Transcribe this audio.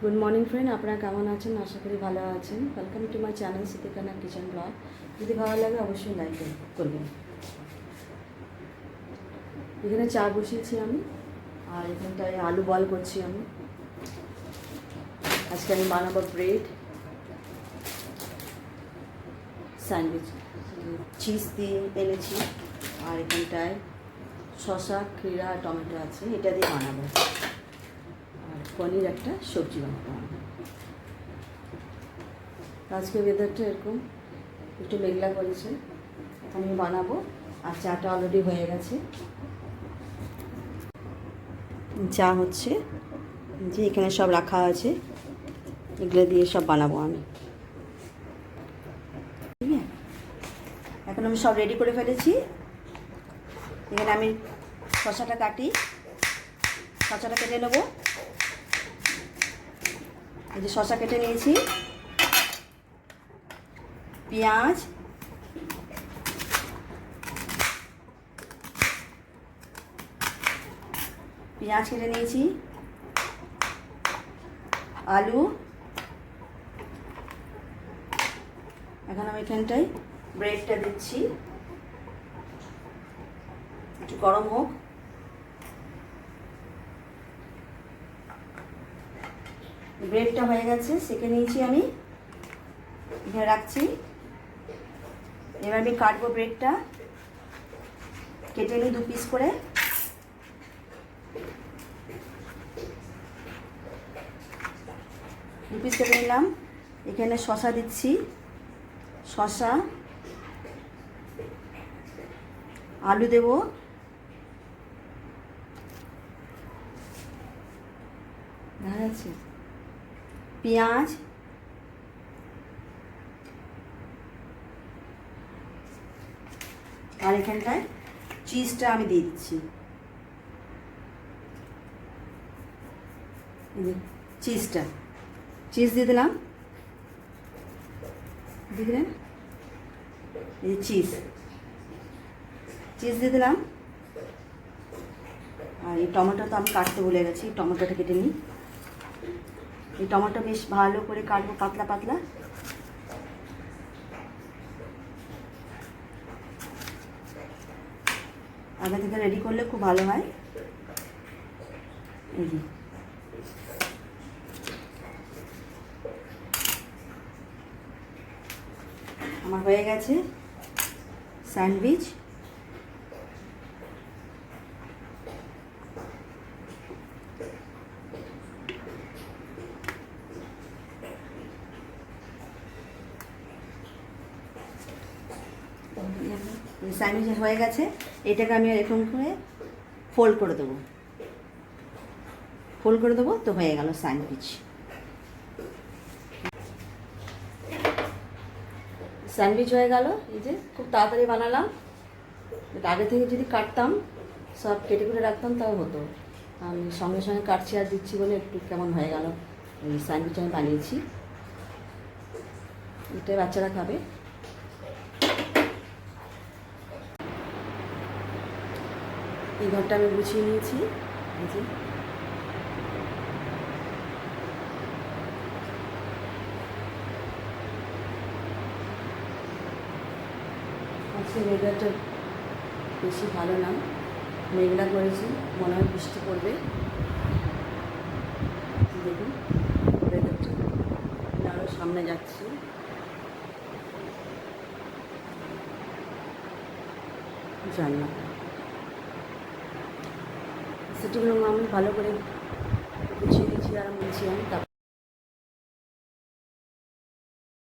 Good morning friend, আপনারা কেমন আছেন? আশা করি ভালো আছেন। Welcome to my channel Siddikana kitchen blog. যদি ভালো লাগে অবশ্যই লাইক করবেন। এখানে চা বসিয়েছি আমি, আর এখানটায় আলু বয়েল করছি আমি। আজকে আমি বানাবো ব্রেড স্যান্ডউইচ, চিজ দিয়ে এনেছি। আর এখানটায় শসা, ক্ষীরা, টমেটো আছে, এটা দিয়ে বানাবো। আর পনির একটা সবজি বানাবো। আজকে ওয়েদারটা এরকম একটু মেঘলা করেছে, আমি বানাবো। আর চাটা অলরেডি হয়ে গেছে, চা হচ্ছে, যে এখানে সব রাখা আছে, এগুলো দিয়ে সব বানাবো আমি। ঠিক আছে, এখন আমি সব রেডি করে ফেলেছি। এখানে আমি শসাটা কাটি, শসাটা কেটে নেবো। এই যে শসা কেটে নিয়েছি, পেঁয়াজ, কেটে নিয়েছি, আলু। এখন আমি এখানটায় ব্রেডটা দিচ্ছি, একটু গরম হোক। ব্রেডটা হয়ে গেছে, সেঁকে নিয়েছি আমি, এখানে রাখছি। এবার আমি কাটবো ব্রেডটা, কেটে নিই 2 পিস করে। কেটে নিলাম। এখানে শসা দিচ্ছি, শসা, আলু দেব, দেখা যাচ্ছে, পেঁয়াজ, আর এখানটায় চিজটা আমি দিয়ে দিচ্ছি। চিজ দিয়ে দিলাম, দিয়ে দিলেন, এই চিজ দিয়ে দিলাম। আর এই টমেটো তো আমি কাটতে ভুলে গেছি, টমেটোটা কেটে নিই। এই টমেটো বেশ ভালো করে কাটবো, পাতলা পাতলা। আগে থেকে রেডি করলে খুব ভালো হয়। এই যে আমার হয়ে গেছে স্যান্ডউইচ। স্যান্ডউইচ হয়ে গেছে, এটাকে আমি এরকম করে ফোল্ড করে দেবো, তো হয়ে গেল স্যান্ডউইচ। হয়ে গেল। এই যে খুব তাড়াতাড়ি বানালাম। আগে থেকে যদি কাটতাম, সব কেটে কুটে রাখতাম, তাও হতো। আমি সঙ্গে সঙ্গে কাটছি আর দিচ্ছি বলে একটু কেমন হয়ে গেল। এই স্যান্ডউইচ আমি বানিয়েছি, এটাই বাচ্চারা খাবে। এই ঘরটা আমি গুছিয়ে নিয়েছি। এই যে আজকে ওয়েদারটা বেশি ভালো না, মেঘলা করেছি, মনে হয় বৃষ্টি পড়বে। দেখুন ওয়েদারটা, আরও সামনে যাচ্ছি। জানি না, সেটিগুলো আমি ভালো করে গুছিয়ে দিচ্ছি আর বলছি আমি।